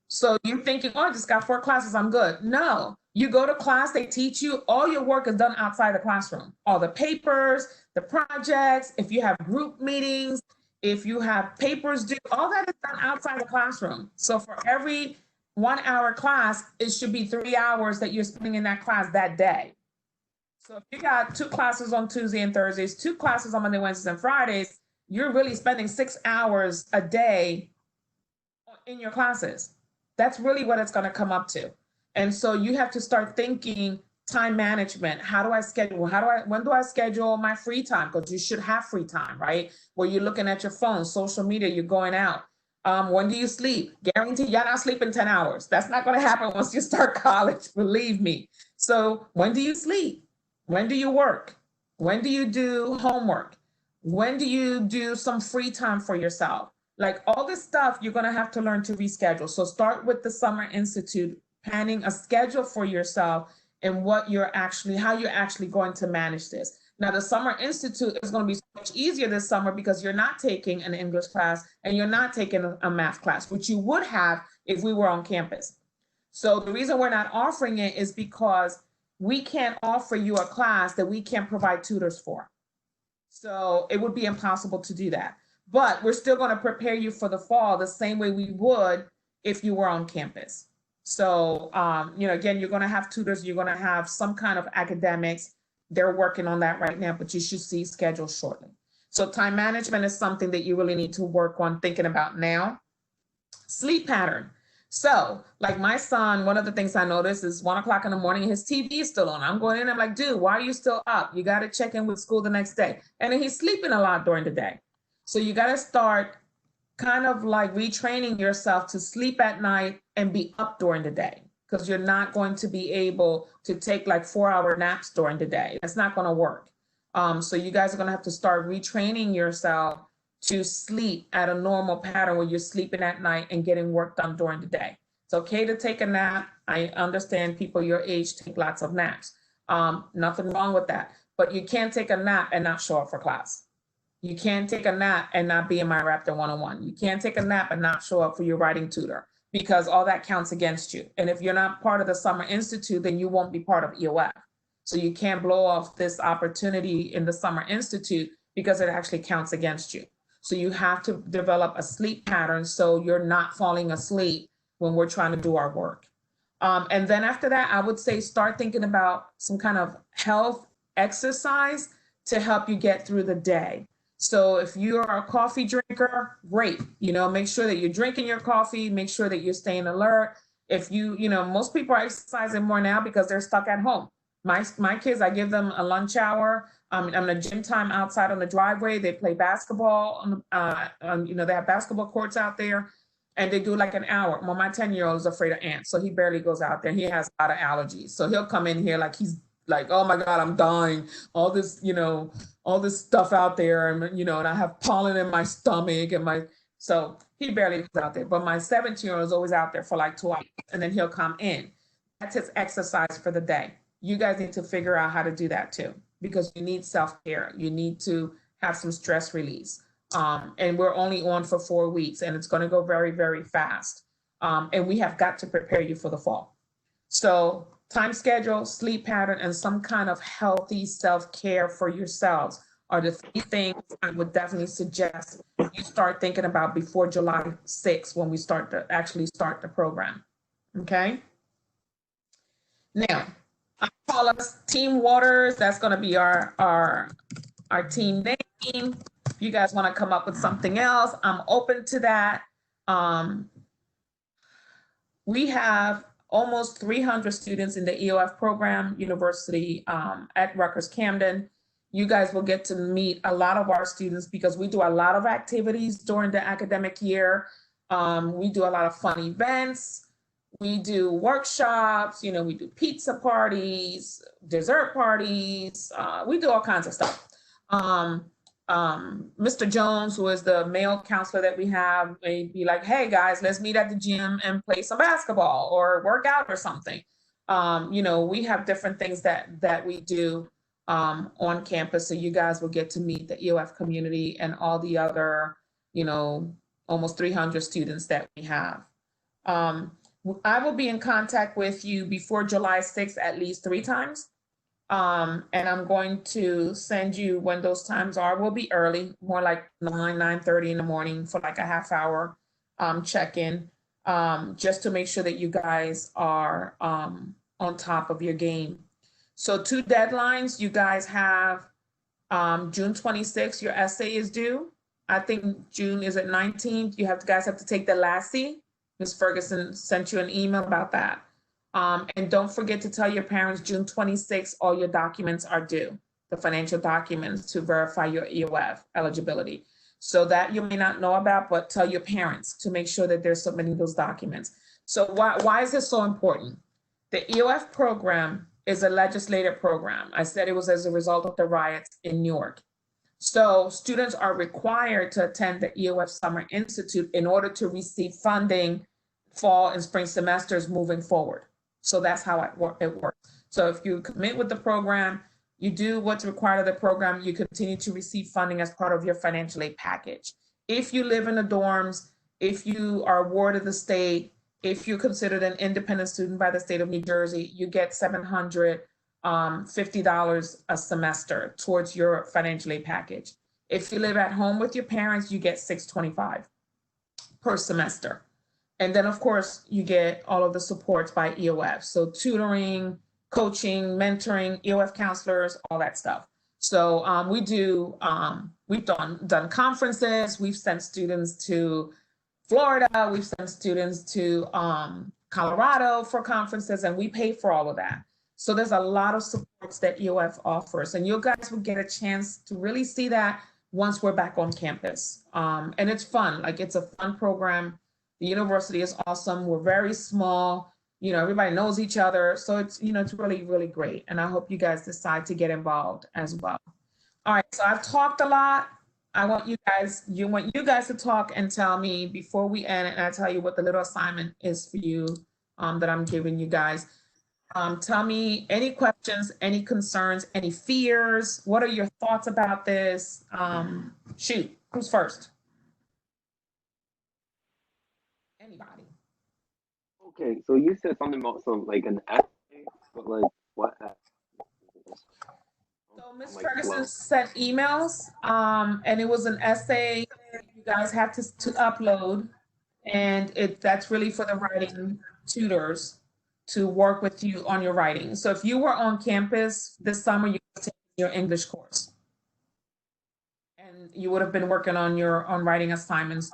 A: So you're thinking, oh, I just got 4 classes, I'm good. No, you go to class, they teach you, all your work is done outside the classroom. All the papers, the projects, if you have group meetings, if you have papers due, all that is done outside the classroom. So for every 1 hour class, it should be 3 hours that you're spending in that class that day. So if you got 2 classes on Tuesday and Thursdays, 2 classes on Monday, Wednesdays, and Fridays, you're really spending 6 hours a day in your classes. That's really what it's going to come up to. And so you have to start thinking time management. How do I schedule? When do I schedule my free time? Because you should have free time, right? Where you're looking at your phone, social media, you're going out. When do you sleep? Guarantee you're not sleeping 10 hours. That's not going to happen once you start college, believe me. So when do you sleep? When do you work? When do you do homework? When do you do some free time for yourself? Like all this stuff, you're going to have to learn to reschedule. So start with the Summer Institute, planning a schedule for yourself and what you're actually, how you're actually going to manage this. Now, the Summer Institute is going to be so much easier this summer because you're not taking an English class and you're not taking a math class, which you would have if we were on campus. So the reason we're not offering it is because we can't offer you a class that we can't provide tutors for. So it would be impossible to do that. But we're still going to prepare you for the fall the same way we would if you were on campus. So, again, you're going to have tutors, you're going to have some kind of academics. They're working on that right now, but you should see schedules shortly. So time management is something that you really need to work on thinking about now. Sleep pattern. So like my son, one of the things I noticed is 1 o'clock in the morning, his TV is still on. I'm going in, I'm like, dude, why are you still up? You got to check in with school the next day. And then he's sleeping a lot during the day. So you got to start kind of like retraining yourself to sleep at night and be up during the day, because you're not going to be able to take like 4-hour naps during the day. That's not going to work. So you guys are going to have to start retraining yourself to sleep at a normal pattern where you're sleeping at night and getting work done during the day. It's okay to take a nap. I understand people your age take lots of naps. Nothing wrong with that. But you can't take a nap and not show up for class. You can't take a nap and not be in my Raptor 101. You can't take a nap and not show up for your writing tutor, because all that counts against you. And if you're not part of the Summer Institute, then you won't be part of EOF. So you can't blow off this opportunity in the Summer Institute because it actually counts against you. So you have to develop a sleep pattern so you're not falling asleep when we're trying to do our work. And then after that, I would say start thinking about some kind of health exercise to help you get through the day. So if you're a coffee drinker, great. Make sure that you're drinking your coffee, make sure that you're staying alert. If most people are exercising more now because they're stuck at home. My kids, I give them a lunch hour. I'm a gym time outside on the driveway. They play basketball. They have basketball courts out there, and they do like an hour. Well, my 10-year-old is afraid of ants, so he barely goes out there. He has a lot of allergies, so he'll come in here like he's like, oh my God, I'm dying. All this, all this stuff out there, and I have pollen in my stomach so he barely goes out there. But my 17-year-old is always out there for like 2 hours, and then he'll come in. That's his exercise for the day. You guys need to figure out how to do that too, because you need self-care. You need to have some stress release. And we're only on for 4 weeks, and it's going to go very, very fast. And we have got to prepare you for the fall. So time schedule, sleep pattern, and some kind of healthy self-care for yourselves are the 3 things I would definitely suggest you start thinking about before July 6th when we start the program. Okay? Now, I call us Team Waters. That's going to be our team name. If you guys want to come up with something else, I'm open to that. We have almost 300 students in the EOF program, university at Rutgers-Camden. You guys will get to meet a lot of our students because we do a lot of activities during the academic year. We do a lot of fun events. We do workshops, we do pizza parties, dessert parties. We do all kinds of stuff. Mr. Jones, who is the male counselor that we have, may be like, hey guys, let's meet at the gym and play some basketball or work out or something. We have different things that we do on campus. So you guys will get to meet the EOF community and all the other, almost 300 students that we have. I will be in contact with you before July 6th at least 3 times. And I'm going to send you when those times are. We'll be early, more like 9:30 in the morning for like a half-hour check-in, just to make sure that you guys are on top of your game. So 2 deadlines. You guys have June 26th, your essay is due. I think June is at 19th. You guys have to take the LASI. Ms. Ferguson sent you an email about that. And don't forget to tell your parents June 26th, all your documents are due, the financial documents to verify your EOF eligibility. So that you may not know about, but tell your parents to make sure that they're submitting those documents. So why is this so important? The EOF program is a legislative program. I said it was as a result of the riots in Newark. So students are required to attend the EOF Summer Institute in order to receive funding fall and spring semesters moving forward. So that's how it works. So if you commit with the program, you do what's required of the program, you continue to receive funding as part of your financial aid package. If you live in the dorms, if you are a ward of the state, if you're considered an independent student by the state of New Jersey, you get $750 a semester towards your financial aid package. If you live at home with your parents, you get $625 per semester. And then of course you get all of the supports by EOF. So tutoring, coaching, mentoring, EOF counselors, all that stuff. So we've done conferences, we've sent students to Florida, we've sent students to Colorado for conferences, and we pay for all of that. So there's a lot of supports that EOF offers, and you guys will get a chance to really see that once we're back on campus. And it's fun, like it's a fun program. The university is awesome. We're very small. You know, everybody knows each other. So it's, you know, it's really, really great. And I hope you guys decide to get involved as well. All right, so I've talked a lot. I want you guys to talk and tell me before we end, and I tell you what the little assignment is for you that I'm giving you guys. Tell me any questions, any concerns, any fears. What are your thoughts about this? Shoot, who's first? Anybody?
C: Okay, so you said something about like an essay, but like what?
A: So Ms. Ferguson sent emails, and it was an essay you guys have to upload, and that's really for the writing tutors to work with you on your writing. So if you were on campus this summer, you would take your English course, and you would have been working on your writing assignments,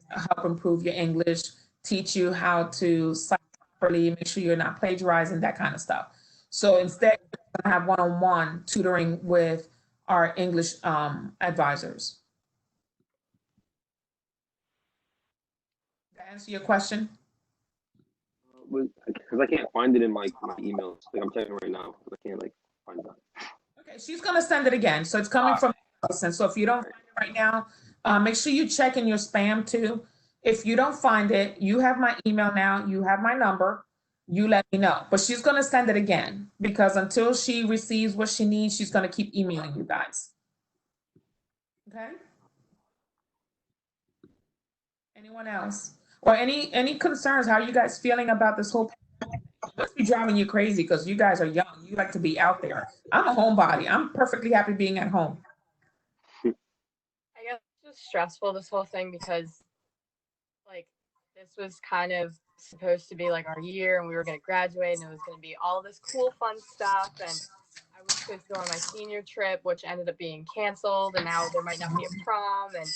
A: help improve your English, teach you how to cite properly, make sure you're not plagiarizing, that kind of stuff. So instead, we're going to have one-on-one tutoring with our English advisors. Did that answer your question?
C: Because I can't find it in my emails. Like I'm checking right now, I can't like find that.
A: Okay, she's going to send it again. So it's coming from Allison. So if you don't find it right now, make sure you check in your spam too. If you don't find it, you have my email now, you have my number, you let me know. But she's going to send it again, because until she receives what she needs, she's going to keep emailing you guys. Okay? Anyone else? Or any concerns? How are you guys feeling about this whole pandemic? It must be driving you crazy because you guys are young. You like to be out there. I'm a homebody. I'm perfectly happy being at home.
D: I guess it's just stressful, this whole thing, because like this was kind of supposed to be like our year, and we were going to graduate, and it was going to be all this cool fun stuff, and I was supposed to go on my senior trip, which ended up being canceled, and now there might not be a prom, and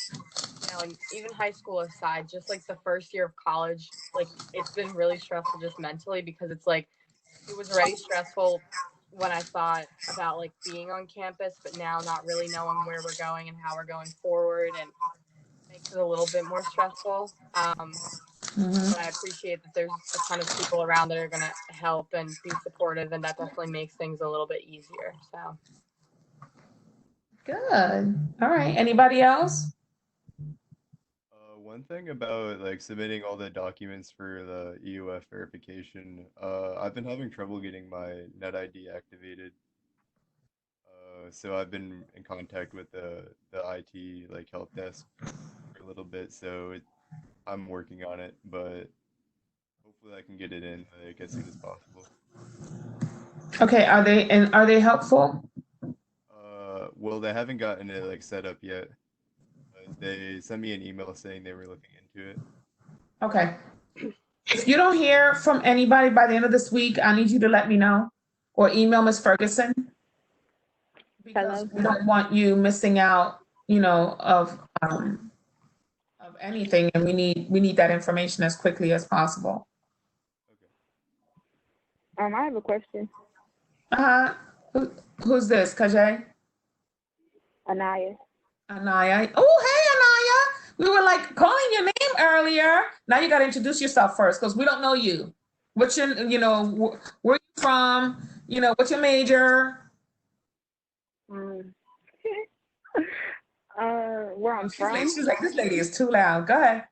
D: you know, and even high school aside, just like the first year of college, like it's been really stressful just mentally, because it's like it was already stressful when I thought about like being on campus, but now not really knowing where we're going and how we're going forward, and makes it a little bit more stressful. But I appreciate that there's a ton of people around that are going to help and be supportive, and that definitely makes things a little bit easier. So
A: good. All right. Anybody else?
B: One thing about like submitting all the documents for the EOF verification, I've been having trouble getting my NetID activated. So I've been in contact with the IT like help desk for a little bit, so I'm working on it, but hopefully I can get it in like as soon as possible.
A: Okay, are they helpful?
B: Well, they haven't gotten it like set up yet. They sent me an email saying they were looking into it.
A: Okay. If you don't hear from anybody by the end of this week, I need you to let me know, or email Ms. Ferguson, because we don't want you missing out, you know, of anything, and we need that information as quickly as possible.
J: I have a question.
A: Who's this, Kajay?
J: Anaya.
A: Anaya. Oh, hey, Anaya. We were like calling your name earlier. Now you got to introduce yourself first because we don't know you. What's your, where are you from? What's your major?
J: Where I'm from?
A: She's like, this lady is too loud. Go ahead.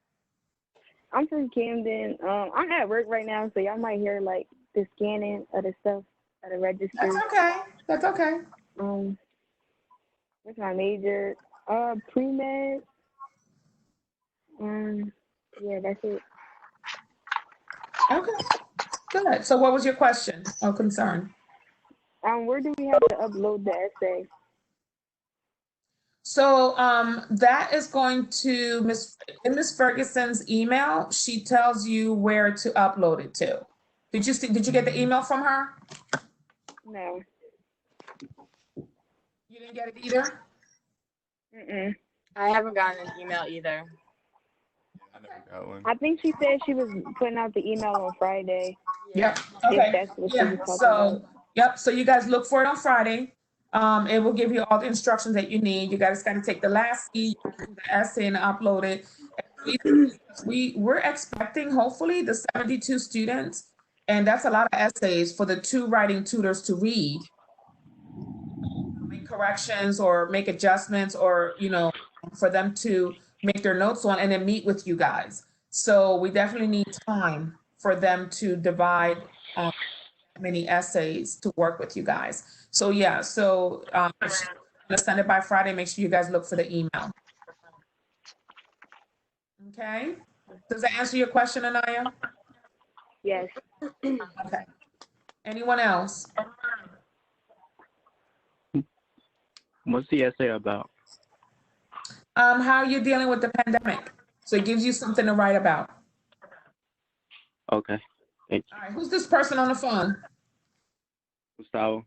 J: I'm from Camden. I'm at work right now, so y'all might hear like the scanning of the stuff at the register.
A: That's okay.
J: What's my major? Pre-med. Yeah, that's it.
A: Okay. Good. So what was your question or concern?
J: Where do we have to upload the essay?
A: So that is going to Miss Ferguson's email. She tells you where to upload it to. Did you get the email from her?
J: No.
A: You didn't get it either?
J: Mm-mm.
D: I haven't gotten an email either.
B: I never got one.
J: I think she said she was putting out the email on Friday.
A: Yep. Okay. So you guys look for it on Friday. It will give you all the instructions that you need. You guys got to take the last the essay and upload it. We're expecting hopefully the 72 students, and that's a lot of essays for the 2 writing tutors to read, make corrections or make adjustments, or for them to make their notes on and then meet with you guys. So we definitely need time for them to divide many essays to work with you guys. So yeah, let's send it by Friday. Make sure you guys look for the email. Okay. Does that answer your question, Anaya?
J: Yes.
A: Okay. Anyone else?
K: What's the essay about?
A: How you're dealing with the pandemic. So it gives you something to write about.
K: Okay. Thank you.
A: All right. Who's this person on the phone?
K: Gustavo.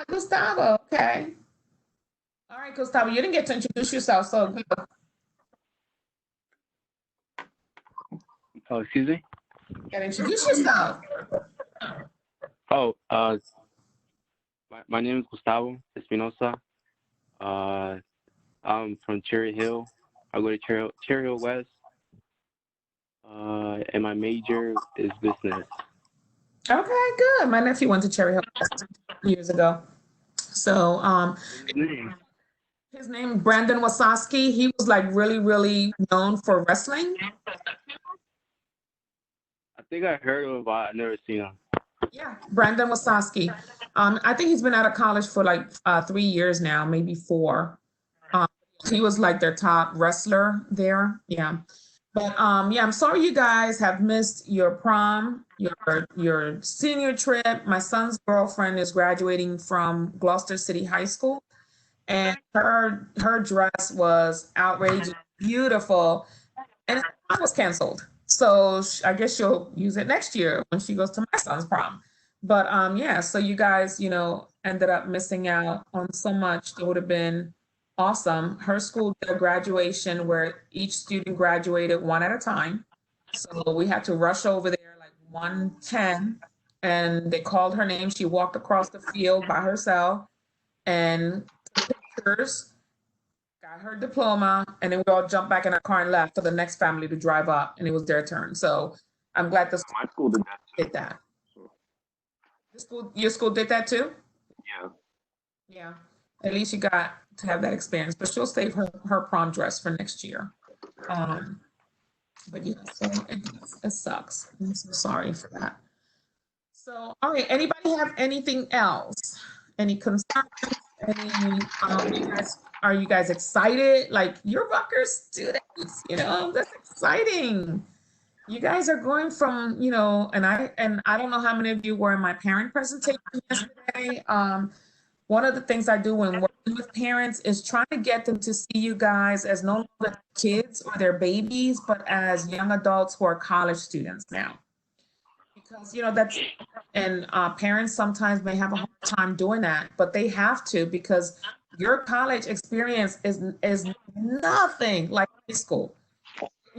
A: Gustavo. Okay. All right, Gustavo. You didn't get to introduce yourself, so go.
K: Oh, excuse me?
A: You gotta introduce yourself.
K: Oh, my name is Gustavo Espinosa. I'm from Cherry Hill. I go to Cherry Hill West. And my major is business.
A: Okay, good. My nephew went to Cherry Hill years ago. So his name Brandon Wasowski. He was like really, really known for wrestling.
K: I think I heard of him, but I've never seen him.
A: Yeah, Brandon Wasowski. I think he's been out of college for like 3 years now, maybe 4. He was like their top wrestler there. Yeah. But yeah, I'm sorry you guys have missed your prom, your senior trip. My son's girlfriend is graduating from Gloucester City High School, and her dress was outrageous, beautiful, and it was canceled. So I guess she'll use it next year when she goes to my son's prom. But yeah, so you guys, ended up missing out on so much that would have been awesome. Her school did a graduation where each student graduated one at a time. So we had to rush over there like 1:10, and they called her name. She walked across the field by herself and took pictures, got her diploma, and then we all jumped back in our car and left for the next family to drive up, and it was their turn. So I'm glad
C: My school did that too.
A: did that. Your school did that too?
C: Yeah.
A: Yeah. At least you got to have that experience, but she'll save her prom dress for next year. But yeah, so it sucks. I'm so sorry for that. So, all right, anybody have anything else? Any concerns? Are you guys excited? Like, you're Rutgers students, that's exciting. You guys are going from, and I don't know how many of you were in my parent presentation yesterday. One of the things I do when working with parents is trying to get them to see you guys as no longer kids or their babies, but as young adults who are college students now. Because, parents sometimes may have a hard time doing that, but they have to, because your college experience is nothing like high school.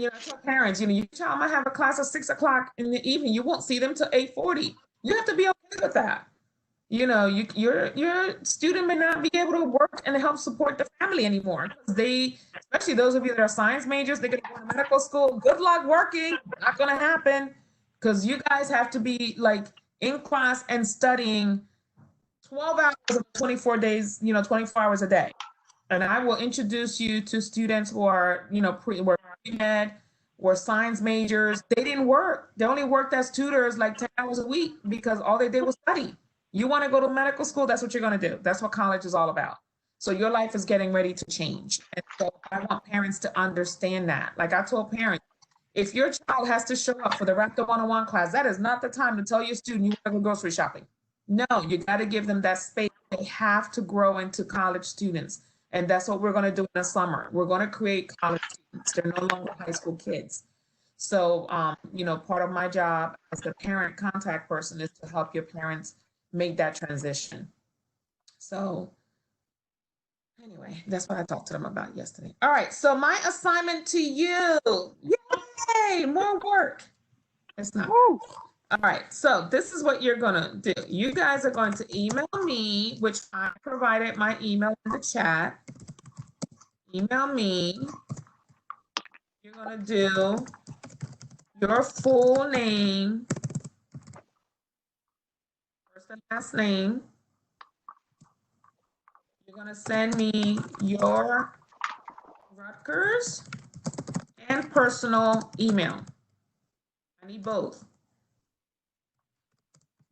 A: I tell parents, your child might have a class at 6 o'clock in the evening. You won't see them till 8:40. You have to be okay with that. Your student may not be able to work and help support the family anymore. Especially those of you that are science majors, they're going to go to medical school. Good luck working. Not going to happen, because you guys have to be like in class and studying 12 hours of 24 days, 24 hours a day. And I will introduce you to students who are, pre-med or science majors. They didn't work. They only worked as tutors like 10 hours a week because all they did was study. You want to go to medical school, that's what you're going to do. That's what college is all about. So your life is getting ready to change. And so I want parents to understand that. Like I told parents, if your child has to show up for the Raptor 101 class, that is not the time to tell your student you want to go grocery shopping. No, you got to give them that space. They have to grow into college students. And that's what we're going to do in the summer. We're going to create college students. They're no longer high school kids. So, part of my job as the parent contact person is to help your parents make that transition. So anyway, that's what I talked to them about yesterday. All right, so my assignment to you, yay, more work. It's not. Woo. All right, so this is what you're gonna do. You guys are going to email me, which I provided my email in the chat. Email me. You're gonna do your full name, first and last name. You're gonna send me your Rutgers and personal email. I need both.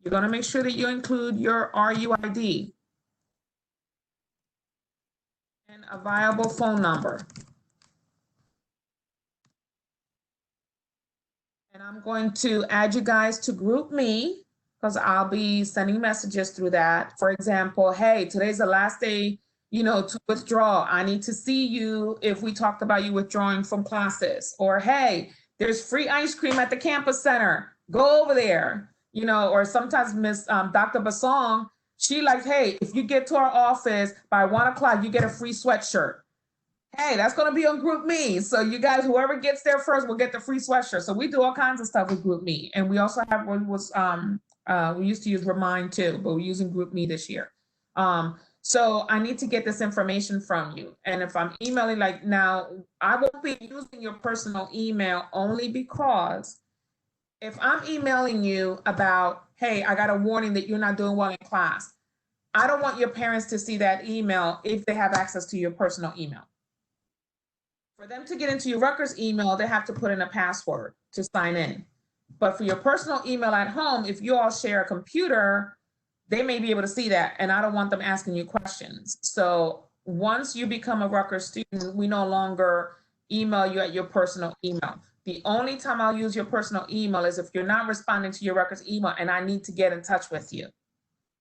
A: You're gonna make sure that you include your RUID and a viable phone number. And I'm going to add you guys to Group Me, because I'll be sending messages through that. For example, hey, today's the last day, to withdraw. I need to see you if we talked about you withdrawing from classes. Or, hey, there's free ice cream at the campus center. Go over there. Or sometimes Miss Dr. Basong, she like, hey, if you get to our office by 1 o'clock, you get a free sweatshirt. Hey, that's going to be on Group Me. So you guys, whoever gets there first will get the free sweatshirt. So we do all kinds of stuff with Group Me. And we also have we used to use Remind too, but we're using Group Me this year. So I need to get this information from you. And if I'm emailing, like now, I won't be using your personal email only because if I'm emailing you about, hey, I got a warning that you're not doing well in class, I don't want your parents to see that email if they have access to your personal email. For them to get into your Rutgers email, they have to put in a password to sign in. But for your personal email at home, if you all share a computer, they may be able to see that, and I don't want them asking you questions. So once you become a Rutgers student, we no longer email you at your personal email. The only time I'll use your personal email is if you're not responding to your Rutgers email and I need to get in touch with you.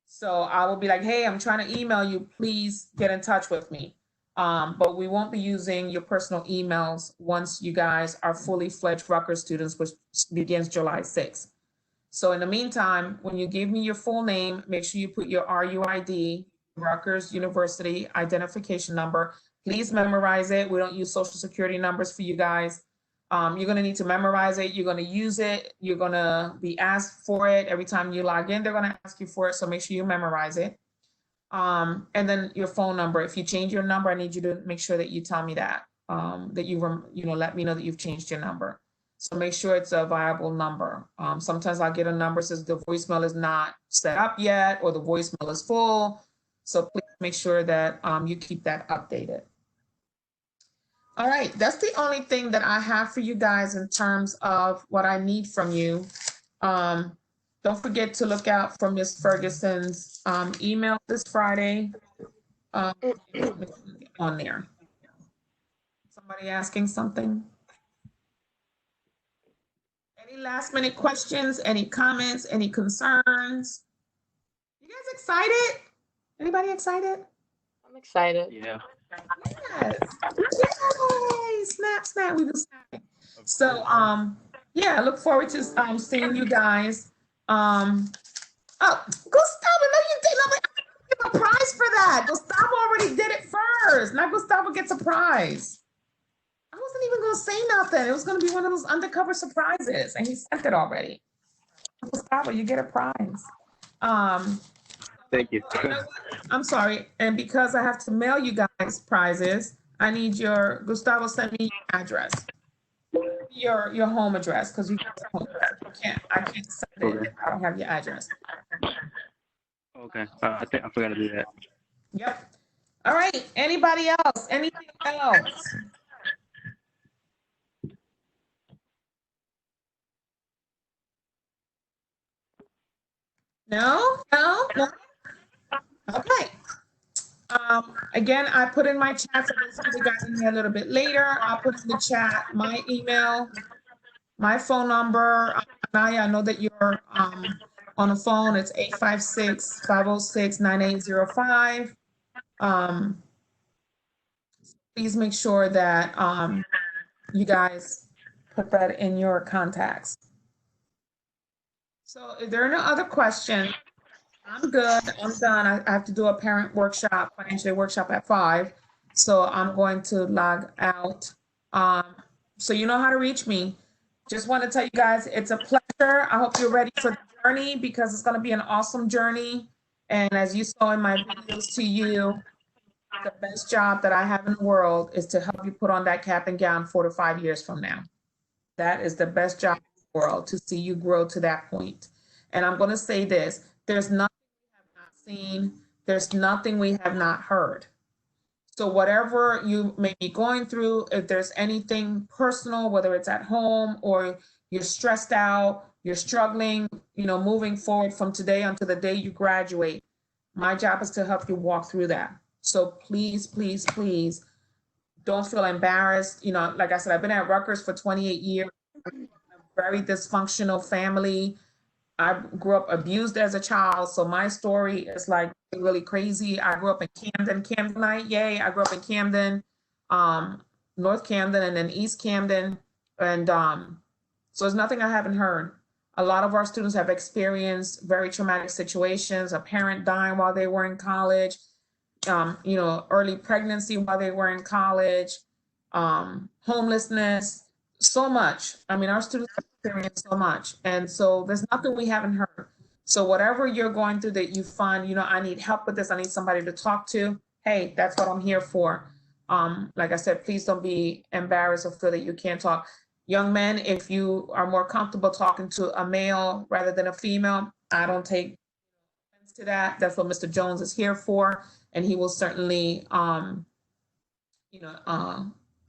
A: So I will be like, hey, I'm trying to email you, please get in touch with me. But we won't be using your personal emails once you guys are fully fledged Rutgers students, which begins July 6th. So in the meantime, when you give me your full name, make sure you put your RUID, Rutgers University identification number. Please memorize it. We don't use social security numbers for you guys. You're going to need to memorize it. You're going to use it. You're going to be asked for it. Every time you log in, they're going to ask you for it. So make sure you memorize it. And then your phone number. If you change your number, I need you to make sure that you tell me that, that let me know that you've changed your number. So make sure it's a viable number. Sometimes I'll get a number that says the voicemail is not set up yet, or the voicemail is full. So please make sure that you keep that updated. All right, that's the only thing that I have for you guys in terms of what I need from you. Don't forget to look out for Miss Ferguson's email this Friday on there. Somebody asking something? Any last minute questions, any comments, any concerns? You guys excited? Anybody excited?
D: I'm excited.
K: Yeah.
A: Yes. Yay! Snap, snap. We do snap. So, yeah, I look forward to seeing you guys. Oh, Gustavo, no, you did not give a prize for that. Gustavo already did it first. Now Gustavo gets a prize. Oh, wasn't even gonna say nothing. It was gonna be one of those undercover surprises, and he sent it already. Gustavo, you get a prize.
K: Thank you.
A: I'm sorry, and because I have to mail you guys prizes, I need your Gustavo, send me your address, your home address, because you guys are home. I can't send it if I don't have your address.
K: Okay. I think I forgot to do that.
A: Yep. All right. Anybody else? Anything else? No? Okay. Again, I put in my chat for those of you guys in here a little bit later. I'll put in the chat my email, my phone number. Naya, I know that you're on the phone. It's 856-506-9805. Please make sure that you guys put that in your contacts. So if there are no other questions, I'm good. I'm done. I have to do a parent workshop, financial workshop at 5. So I'm going to log out. So you know how to reach me. Just want to tell you guys, it's a pleasure. I hope you're ready for the journey because it's going to be an awesome journey. And as you saw in my videos to you, the best job that I have in the world is to help you put on that cap and gown 4 to 5 years from now. That is the best job in the world, to see you grow to that point. And I'm going to say this, there's nothing we have not seen, there's nothing we have not heard. So whatever you may be going through, if there's anything personal, whether it's at home or you're stressed out, you're struggling, moving forward from today until the day you graduate, my job is to help you walk through that. So please, please, please don't feel embarrassed. Like I said, I've been at Rutgers for 28 years, a very dysfunctional family. I grew up abused as a child, so my story is like really crazy. I grew up in Camdenite, yay. I grew up in Camden, North Camden, and then East Camden. And so there's nothing I haven't heard. A lot of our students have experienced very traumatic situations, a parent dying while they were in college, early pregnancy while they were in college, homelessness, so much. I mean, our students have experienced so much. And so there's nothing we haven't heard. So whatever you're going through that you find, I need help with this, I need somebody to talk to, hey, that's what I'm here for. Like I said, please don't be embarrassed or feel that you can't talk. Young men, if you are more comfortable talking to a male rather than a female, I don't take offense to that. That's what Mr. Jones is here for. And he will certainly,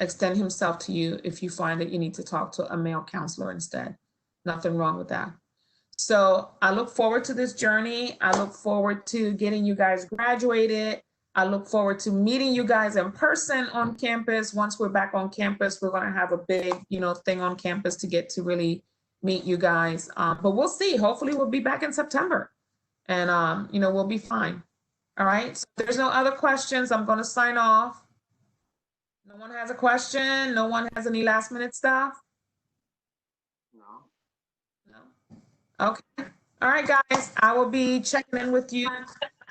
A: extend himself to you if you find that you need to talk to a male counselor instead. Nothing wrong with that. So I look forward to this journey. I look forward to getting you guys graduated. I look forward to meeting you guys in person on campus. Once we're back on campus, we're going to have a big, thing on campus to get to really meet you guys. But we'll see. Hopefully we'll be back in September and, we'll be fine. All right. So if there's no other questions, I'm going to sign off. No one has a question? No one has any last minute stuff? No. Okay. All right, guys. I will be checking in with you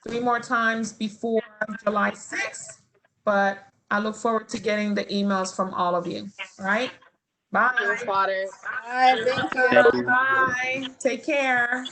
A: 3 more times before July 6th, but I look forward to getting the emails from all of you. All right. Bye.
D: Bye.
A: Thank you. Bye. Take care.